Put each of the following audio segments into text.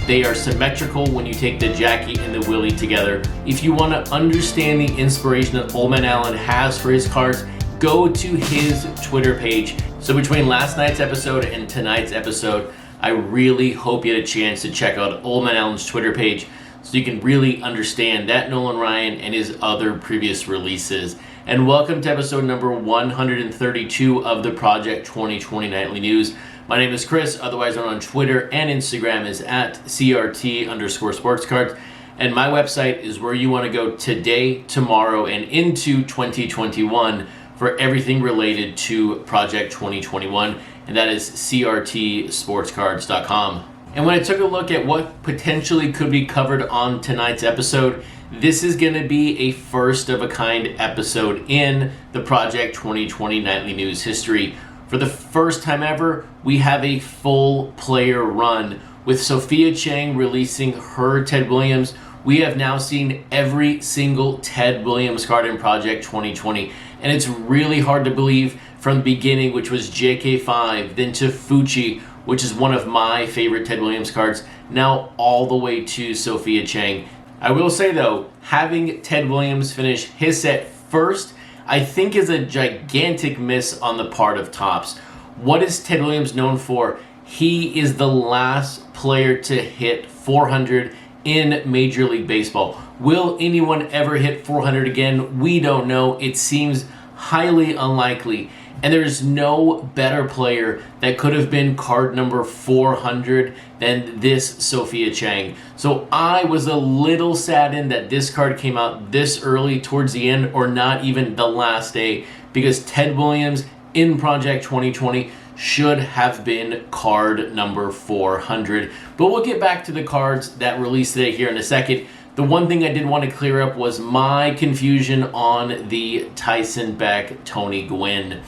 They are symmetrical when you take the Jackie and the Willie together. If you want to understand the inspiration that Oldmanalan has for his cards, go to his Twitter page. So between last night's episode and tonight's episode, I really hope you had a chance to check out Oldmanalan's Twitter page so you can really understand that Nolan Ryan and his other previous releases. And welcome to episode number 132 of the Project 2020 Nightly News. My name is Chris, otherwise known on Twitter and Instagram is at CRT_Sportscards. And my website is where you want to go today, tomorrow, and into 2021 for everything related to Project 2021, and that is CRTSportscards.com. And when I took a look at what potentially could be covered on tonight's episode, this is going to be a first of a kind episode in the Project 2020 Nightly News history. For the first time ever, we have a full player run. With Sophia Chang releasing her Ted Williams, we have now seen every single Ted Williams card in Project 2020. And it's really hard to believe from the beginning, which was JK5, then to Fucci, which is one of my favorite Ted Williams cards, now all the way to Sophia Chang. I will say though, having Ted Williams finish his set first, I think is a gigantic miss on the part of Topps. What is Ted Williams known for? He is the last player to hit 400 in Major League Baseball. Will anyone ever hit 400 again? We don't know. It seems highly unlikely. And there's no better player that could have been card number 400 than this Sophia Chang. So I was a little saddened that this card came out this early towards the end, or not even the last day, because Ted Williams in Project 2020 should have been card number 400. But we'll get back to the cards that released today here in a second. The one thing I did want to clear up was my confusion on the Tyson Beck Tony Gwynn.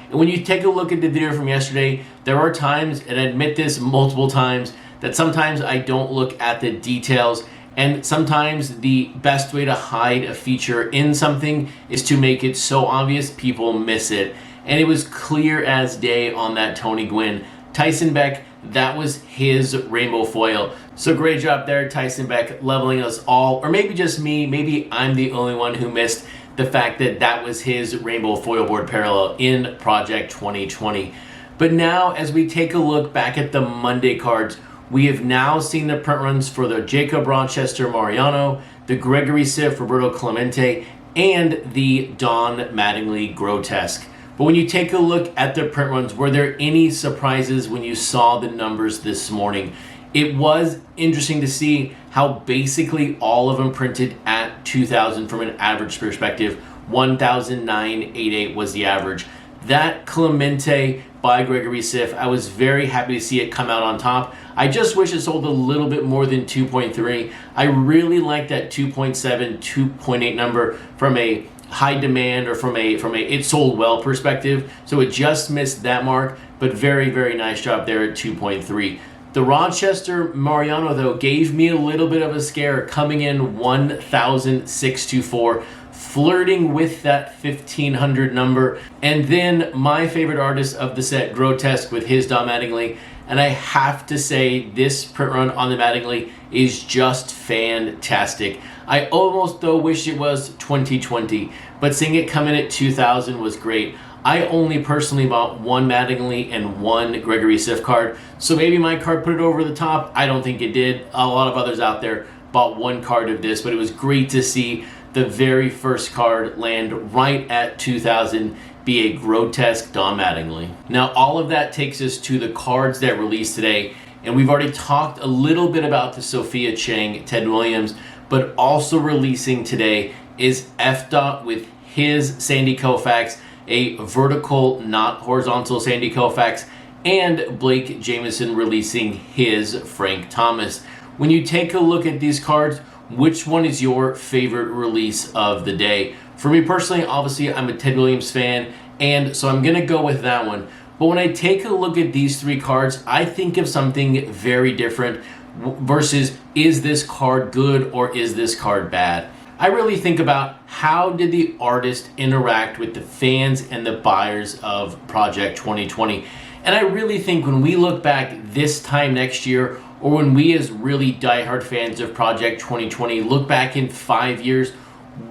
And when you take a look at the video from yesterday, there are times, and I admit this multiple times, that sometimes I don't look at the details, and sometimes the best way to hide a feature in something is to make it so obvious people miss it. And it was clear as day on that Tony Gwynn. Tyson Beck, that was his rainbow foil. So great job there, Tyson Beck, leveling us all, or maybe just me, maybe I'm the only one who missed the fact that that was his rainbow foil board parallel in Project 2020. But now, as we take a look back at the Monday cards, we have now seen the print runs for the Jacob Rochester Mariano, the Gregory Siff Roberto Clemente, and the Don Mattingly Grotesque. But when you take a look at the print runs, were there any surprises when you saw the numbers this morning? It was interesting to see how basically all of them printed at 2,000 from an average perspective. 1,988 was the average. That Clemente by Gregory Siff, I was very happy to see it come out on top. I just wish it sold a little bit more than 2.3. I really like that 2.7, 2.8 number from a high demand or from a it sold well perspective. So it just missed that mark, but very, very nice job there at 2.3. The Rochester Mariano, though, gave me a little bit of a scare, coming in 1,624, flirting with that 1,500 number. And then my favorite artist of the set, Grotesque, with his Don Mattingly. And I have to say, this print run on the Mattingly is just fantastic. I almost, though, wish it was 2020, but seeing it come in at 2,000 was great. I only personally bought one Mattingly and one Gregory Siff card, so maybe my card put it over the top. I don't think it did. A lot of others out there bought one card of this, but it was great to see the very first card land right at 2,000 be a Grotesque Don Mattingly. Now, all of that takes us to the cards that released today, and we've already talked a little bit about the Sophia Chang Ted Williams, but also releasing today is F. with his Sandy Koufax, a vertical, not horizontal Sandy Koufax, and Blake Jameson releasing his Frank Thomas. When you take a look at these cards, which one is your favorite release of the day? For me personally, obviously, I'm a Ted Williams fan, and so I'm going to go with that one. But when I take a look at these three cards, I think of something very different versus, is this card good or is this card bad? I really think about how did the artist interact with the fans and the buyers of Project 2020. And I really think when we look back this time next year, or when we as really diehard fans of Project 2020 look back in 5 years,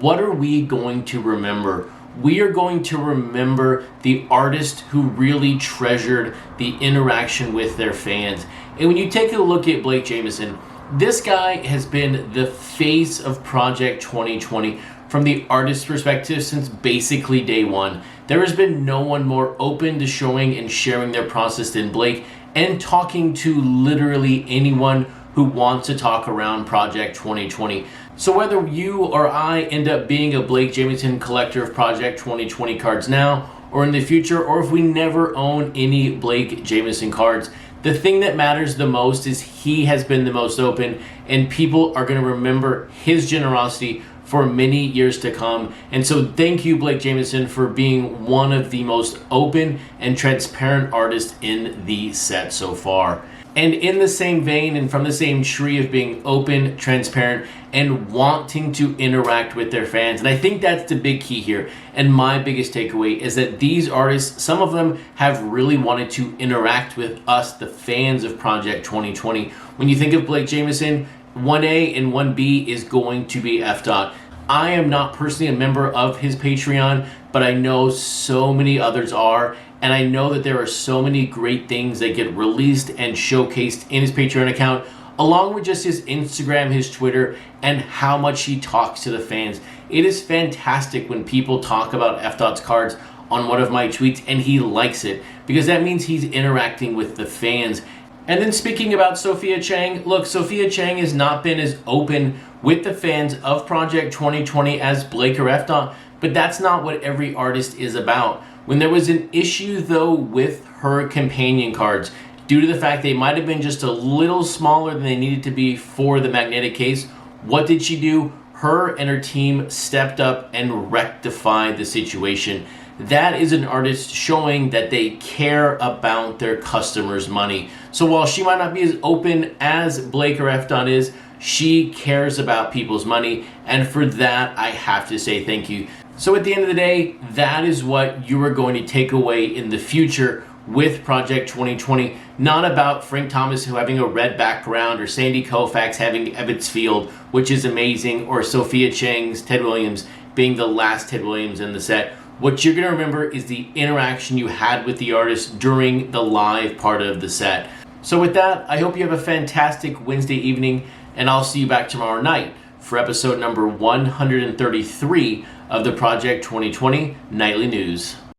what are we going to remember? We are going to remember the artist who really treasured the interaction with their fans. And when you take a look at Blake Jamieson, this guy has been the face of Project 2020 from the artist's perspective since basically day one. There has been no one more open to showing and sharing their process than Blake, and talking to literally anyone who wants to talk around Project 2020. So whether you or I end up being a Blake Jamieson collector of Project 2020 cards now or in the future, or if we never own any Blake Jamieson cards, the thing that matters the most is he has been the most open, and people are going to remember his generosity for many years to come. And so thank you, Blake Jamieson, for being one of the most open and transparent artists in the set so far. And in the same vein and from the same tree of being open, transparent, and wanting to interact with their fans. And I think that's the big key here. And my biggest takeaway is that these artists, some of them have really wanted to interact with us, the fans of Project 2020. When you think of Blake Jamieson, 1A and 1B is going to be F. I am not personally a member of his Patreon, but I know so many others are, and I know that there are so many great things that get released and showcased in his Patreon account, along with just his Instagram, his Twitter, and how much he talks to the fans. It is fantastic when people talk about F. cards on one of my tweets and he likes it, because that means he's interacting with the fans. And then speaking about Sophia Chang, look, Sophia Chang has not been as open with the fans of Project 2020 as Blake or F. But that's not what every artist is about. When there was an issue, though, with her companion cards, due to the fact they might have been just a little smaller than they needed to be for the magnetic case, what did she do? Her and her team stepped up and rectified the situation. That is an artist showing that they care about their customers' money. So while she might not be as open as Blake or F. is, she cares about people's money, and for that, I have to say thank you. So at the end of the day, that is what you are going to take away in the future with Project 2020. Not about Frank Thomas having a red background, or Sandy Koufax having Ebbets Field, which is amazing, or Sophia Chang's Ted Williams being the last Ted Williams in the set. What you're going to remember is the interaction you had with the artist during the live part of the set. So with that, I hope you have a fantastic Wednesday evening, and I'll see you back tomorrow night for episode number 133 of the Project 2020 Nightly News.